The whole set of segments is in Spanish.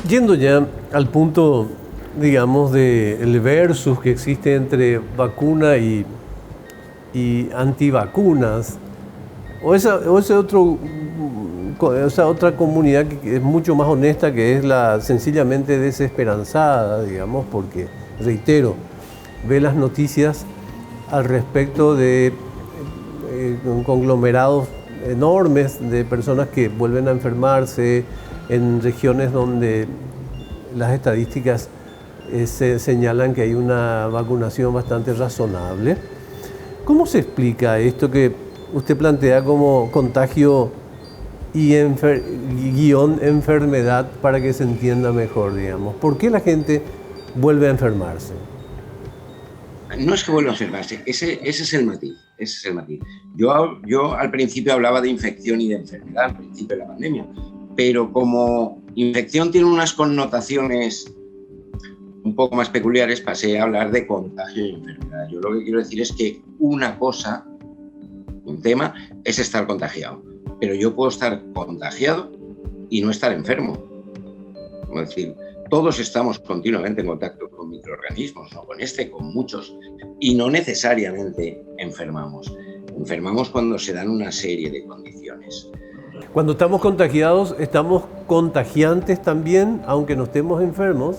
Yendo ya al punto, digamos, del versus que existe entre vacuna y antivacunas, esa otra comunidad que es mucho más honesta, que es la sencillamente desesperanzada, digamos, porque, reitero, ve las noticias al respecto de conglomerados enormes de personas que vuelven a enfermarse en regiones donde las estadísticas se señalan que hay una vacunación bastante razonable. ¿Cómo se explica esto que usted plantea como contagio y guión enfermedad, para que se entienda mejor, digamos? ¿Por qué la gente vuelve a enfermarse? No es que vuelva a enfermarse, ese es el matiz. Yo al principio hablaba de infección y de enfermedad, al principio de la pandemia, pero como infección tiene unas connotaciones un poco más peculiares, pasé a hablar de contagio y enfermedad. Yo lo que quiero decir es que una cosa, un tema, es estar contagiado, pero yo puedo estar contagiado y no estar enfermo. Es decir, todos estamos continuamente en contacto con microorganismos, no con con muchos, y no necesariamente enfermamos. Enfermamos cuando se dan una serie de condiciones. Cuando estamos contagiados, ¿estamos contagiantes también, aunque no estemos enfermos?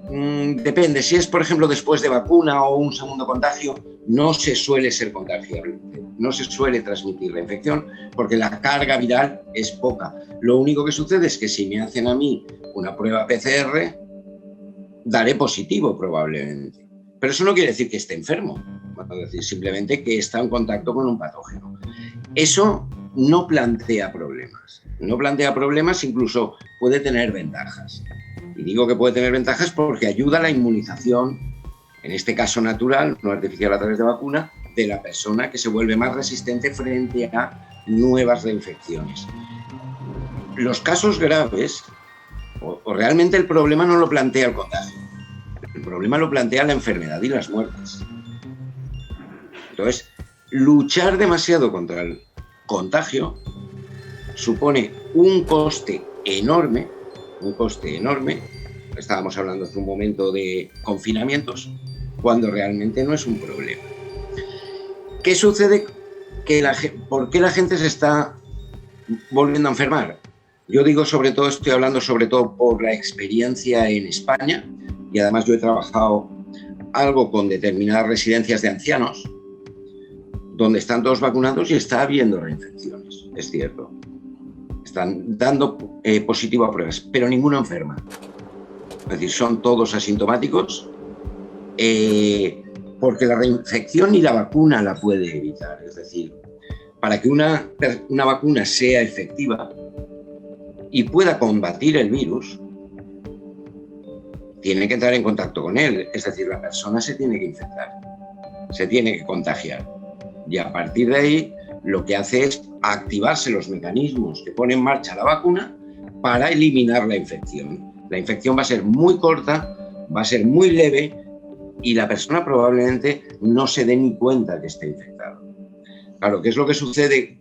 Depende, si es por ejemplo después de vacuna o un segundo contagio, no se suele ser contagiable, no se suele transmitir la infección porque la carga viral es poca. Lo único que sucede es que si me hacen a mí una prueba PCR, daré positivo probablemente, pero eso no quiere decir que esté enfermo, es decir, simplemente que está en contacto con un patógeno. Eso no plantea problemas, incluso puede tener ventajas. Y digo que puede tener ventajas porque ayuda a la inmunización, en este caso natural, no artificial a través de vacuna, de la persona, que se vuelve más resistente frente a nuevas reinfecciones. Los casos graves, o realmente el problema no lo plantea el contagio, el problema lo plantea la enfermedad y las muertes. Entonces, luchar demasiado contra el contagio supone un coste enorme. Estábamos hablando hace un momento de confinamientos, cuando realmente no es un problema. ¿Qué sucede? ¿Por qué la gente se está volviendo a enfermar? Yo digo estoy hablando sobre todo por la experiencia en España, y además yo he trabajado algo con determinadas residencias de ancianos, donde están todos vacunados y está habiendo reinfecciones, es cierto. Están dando positivo a pruebas, pero ninguno enferma. Es decir, son todos asintomáticos, porque la reinfección ni la vacuna la puede evitar. Es decir, para que una vacuna sea efectiva y pueda combatir el virus, tiene que entrar en contacto con él. Es decir, la persona se tiene que infectar, se tiene que contagiar. Y a partir de ahí, lo que hace es activarse los mecanismos que pone en marcha la vacuna para eliminar la infección. La infección va a ser muy corta, va a ser muy leve y la persona probablemente no se dé ni cuenta que está infectado. Claro, ¿qué es lo que sucede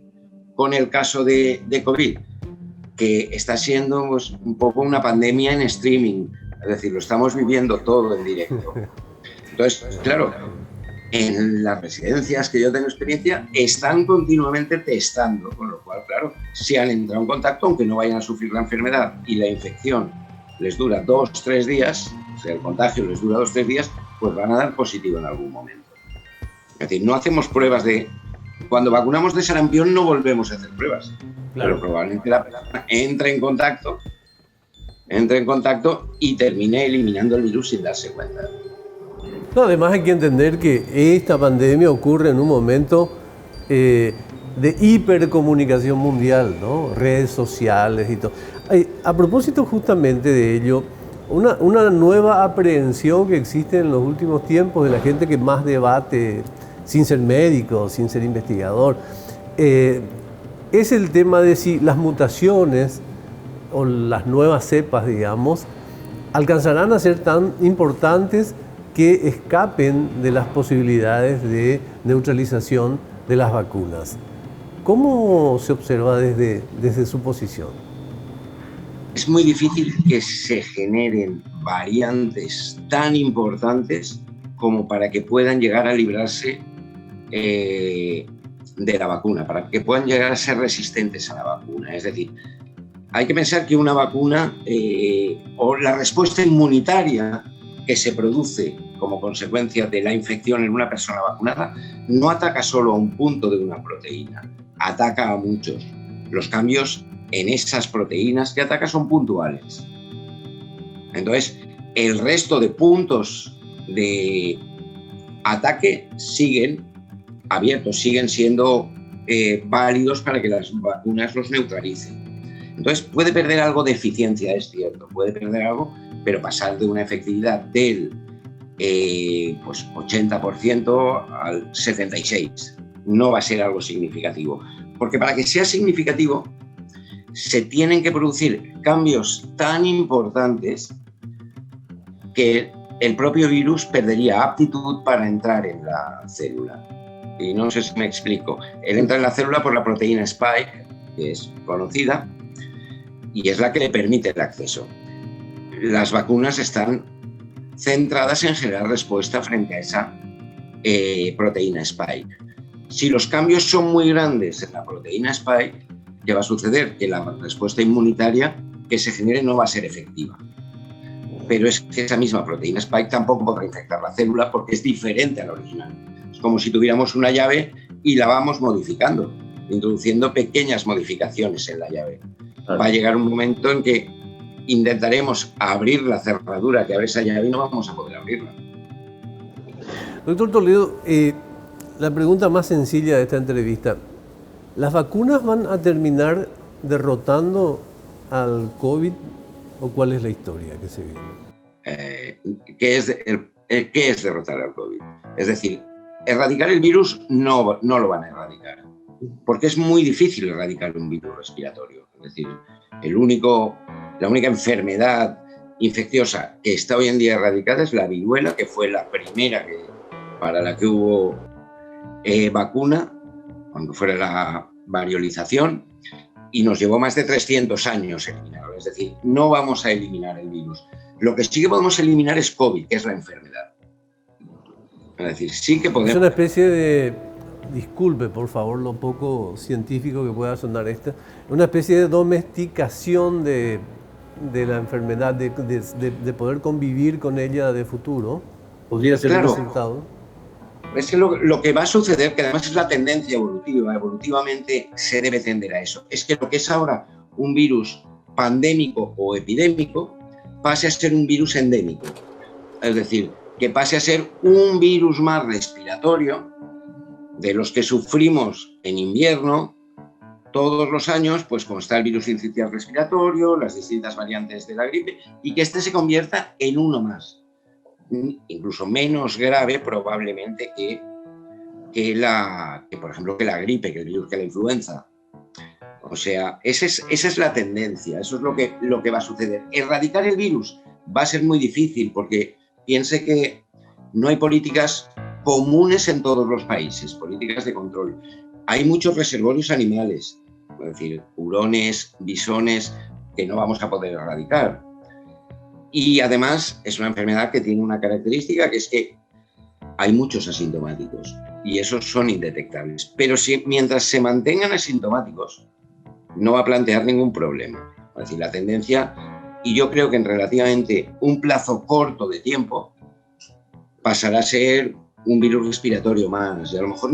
con el caso de COVID? Que está siendo pues, un poco una pandemia en streaming, es decir, lo estamos viviendo todo en directo. Entonces, claro, en las residencias que yo tengo experiencia están continuamente testando, con lo cual, claro, si han entrado en contacto, aunque no vayan a sufrir la enfermedad y la infección les dura 2-3 días, o sea, el contagio les dura 2-3 días, pues van a dar positivo en algún momento. Es decir, no hacemos pruebas de... Cuando vacunamos de sarampión no volvemos a hacer pruebas, claro. Pero probablemente la persona entre en contacto y termine eliminando el virus sin darse cuenta. No, además hay que entender que esta pandemia ocurre en un momento de hipercomunicación mundial, ¿no? Redes sociales y todo. A propósito justamente de ello, una nueva aprehensión que existe en los últimos tiempos de la gente que más debate, sin ser médico, sin ser investigador, es el tema de si las mutaciones o las nuevas cepas, digamos, alcanzarán a ser tan importantes que escapen de las posibilidades de neutralización de las vacunas. ¿Cómo se observa desde su posición? Es muy difícil que se generen variantes tan importantes como para que puedan llegar a librarse de la vacuna, para que puedan llegar a ser resistentes a la vacuna. Es decir, hay que pensar que una vacuna o la respuesta inmunitaria que se produce como consecuencia de la infección en una persona vacunada no ataca solo a un punto de una proteína, ataca a muchos. Los cambios en esas proteínas que ataca son puntuales. Entonces, el resto de puntos de ataque siguen abiertos, siguen siendo válidos para que las vacunas los neutralicen. Entonces, puede perder algo de eficiencia, es cierto, puede perder algo, pero pasar de una efectividad del 80% al 76% no va a ser algo significativo. Porque para que sea significativo, se tienen que producir cambios tan importantes que el propio virus perdería aptitud para entrar en la célula. Y no sé si me explico. Él entra en la célula por la proteína Spike, que es conocida, y es la que le permite el acceso. Las vacunas están centradas en generar respuesta frente a esa proteína Spike. Si los cambios son muy grandes en la proteína Spike, ¿qué va a suceder? Que la respuesta inmunitaria que se genere no va a ser efectiva. Pero es que esa misma proteína Spike tampoco podrá infectar la célula porque es diferente a la original. Es como si tuviéramos una llave y la vamos modificando, introduciendo pequeñas modificaciones en la llave. Va a llegar un momento en que intentaremos abrir la cerradura que abre esa llave y no vamos a poder abrirla. Doctor Toledo, la pregunta más sencilla de esta entrevista: ¿las vacunas van a terminar derrotando al COVID o cuál es la historia que se viene? ¿Qué es derrotar al COVID? Es decir, erradicar el virus no lo van a erradicar, porque es muy difícil erradicar un virus respiratorio. Es decir, la única enfermedad infecciosa que está hoy en día erradicada es la viruela, que fue la primera para la que hubo vacuna, cuando fuera la variolización, y nos llevó más de 300 años eliminarlo. Es decir, no vamos a eliminar el virus. Lo que sí que podemos eliminar es COVID, que es la enfermedad. Es decir, sí que podemos... Es una especie de, disculpe por favor lo poco científico que pueda sonar esto, una especie de domesticación de la enfermedad, de poder convivir con ella de futuro. Podría ser el resultado. Es que lo que va a suceder, que además es la tendencia evolutiva, evolutivamente se debe tender a eso, es que lo que es ahora un virus pandémico o epidémico pase a ser un virus endémico. Es decir, que pase a ser un virus más respiratorio, de los que sufrimos en invierno todos los años, pues como está el virus sincitial respiratorio, las distintas variantes de la gripe, y que este se convierta en uno más, incluso menos grave probablemente que por ejemplo, que la gripe, que el virus, que la influenza. O sea, esa es la tendencia, eso es lo que va a suceder. Erradicar el virus va a ser muy difícil porque piense que no hay políticas comunes en todos los países, políticas de control. Hay muchos reservorios animales, es decir, hurones, bisones, que no vamos a poder erradicar. Y además es una enfermedad que tiene una característica, que es que hay muchos asintomáticos y esos son indetectables. Pero mientras se mantengan asintomáticos, no va a plantear ningún problema. Es decir, la tendencia, y yo creo que en relativamente un plazo corto de tiempo, pasará a ser un virus respiratorio más. Y a lo mejor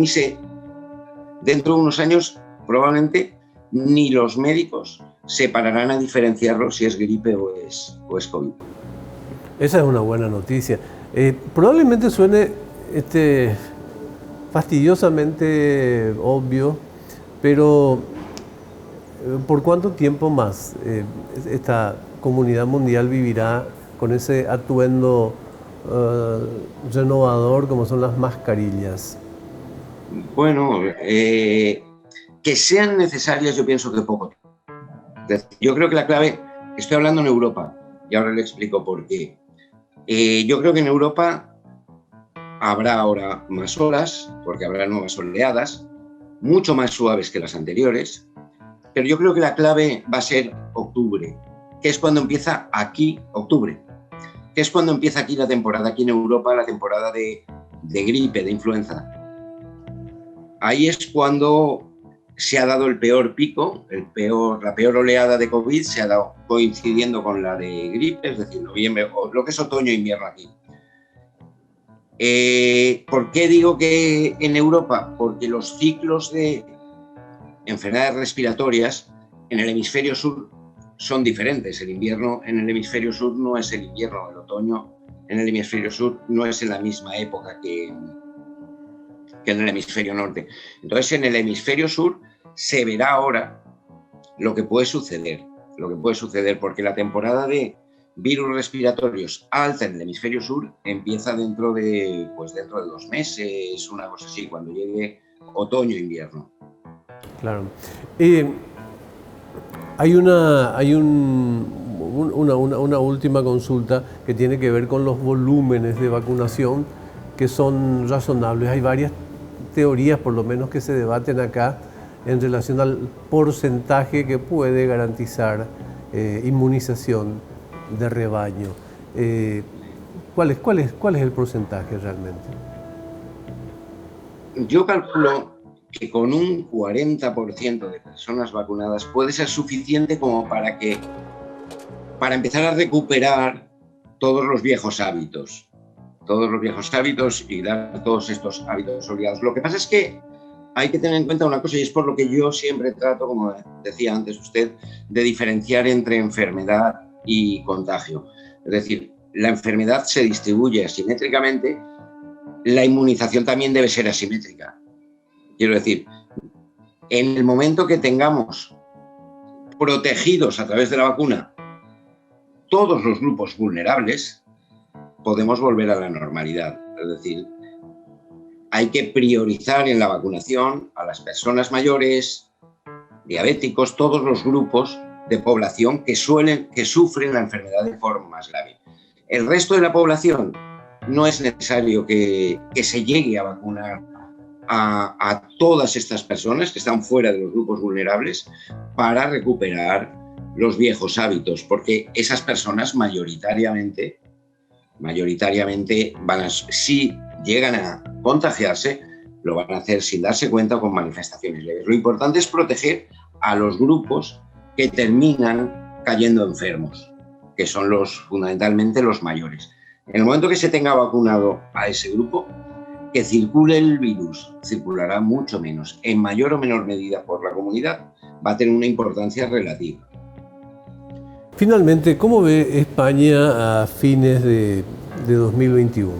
dentro de unos años, probablemente ni los médicos separarán a diferenciarlo si es gripe o es COVID. Esa es una buena noticia. Probablemente suene fastidiosamente obvio, pero ¿por cuánto tiempo más esta comunidad mundial vivirá con ese atuendo renovador como son las mascarillas? Bueno, que sean necesarias, yo pienso que poco. Yo creo que la clave, estoy hablando en Europa, y ahora le explico por qué. Yo creo que en Europa Habrá ahora más olas, porque habrá nuevas oleadas, mucho más suaves que las anteriores, pero yo creo que la clave va a ser octubre, que es cuando empieza aquí, octubre, que es cuando empieza aquí la temporada, aquí en Europa, la temporada de gripe, de influenza. Ahí es cuando se ha dado el peor pico, la peor oleada de COVID se ha dado coincidiendo con la de gripe, es decir, noviembre, o lo que es otoño e invierno aquí. ¿Por qué digo que en Europa? Porque los ciclos de enfermedades respiratorias en el hemisferio sur son diferentes. El invierno en el hemisferio sur no es el invierno, el otoño en el hemisferio sur no es en la misma época que en el hemisferio norte. Entonces, en el hemisferio sur se verá ahora lo que puede suceder, porque la temporada de virus respiratorios alta en el hemisferio sur empieza dentro de 2 meses, una cosa así, cuando llegue otoño e invierno. Claro. Hay una última consulta que tiene que ver con los volúmenes de vacunación que son razonables. Hay varias teorías, por lo menos, que se debaten acá en relación al porcentaje que puede garantizar inmunización de rebaño. ¿Cuál es el porcentaje realmente? Yo calculo que con un 40% de personas vacunadas puede ser suficiente como para empezar a recuperar todos los viejos hábitos y dar todos estos hábitos olvidados. Lo que pasa es que hay que tener en cuenta una cosa, y es por lo que yo siempre trato, como decía antes usted, de diferenciar entre enfermedad y contagio. Es decir, la enfermedad se distribuye asimétricamente, la inmunización también debe ser asimétrica. Quiero decir, en el momento que tengamos protegidos a través de la vacuna todos los grupos vulnerables, podemos volver a la normalidad. Es decir, hay que priorizar en la vacunación a las personas mayores, diabéticos, todos los grupos de población que sufren la enfermedad de forma más grave. El resto de la población no es necesario que se llegue a vacunar a todas estas personas que están fuera de los grupos vulnerables para recuperar los viejos hábitos, porque esas personas mayoritariamente si llegan a contagiarse, lo van a hacer sin darse cuenta o con manifestaciones leves. Lo importante es proteger a los grupos que terminan cayendo enfermos, que son fundamentalmente los mayores. En el momento que se tenga vacunado a ese grupo, que circule el virus, circulará mucho menos, en mayor o menor medida por la comunidad, va a tener una importancia relativa. Finalmente, ¿cómo ve España a fines de 2021?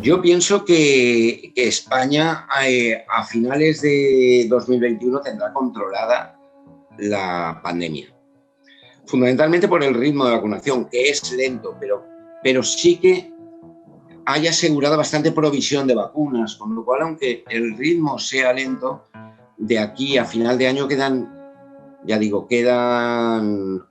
Yo pienso que España a finales de 2021 tendrá controlada la pandemia. Fundamentalmente por el ritmo de vacunación, que es lento, pero sí que haya asegurado bastante provisión de vacunas, con lo cual, aunque el ritmo sea lento, de aquí a final de año quedan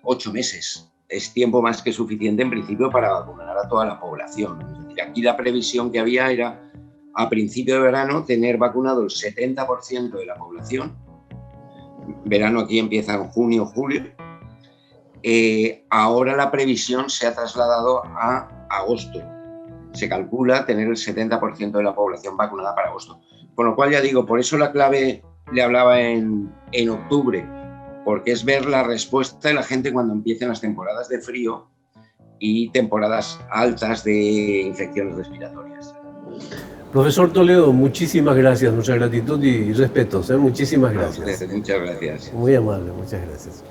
8 meses. Es tiempo más que suficiente en principio para vacunar a toda la población. Es decir, aquí la previsión que había era a principio de verano tener vacunado el 70% de la población. Verano aquí empieza en junio, julio. Ahora la previsión se ha trasladado a agosto. Se calcula tener el 70% de la población vacunada para agosto. Con lo cual, ya digo, por eso la clave le hablaba en octubre, porque es ver la respuesta de la gente cuando empiecen las temporadas de frío y temporadas altas de infecciones respiratorias. Profesor Toledo, muchísimas gracias, mucha gratitud y respetos. Muchísimas gracias. Muchas gracias. Muy amable, muchas gracias.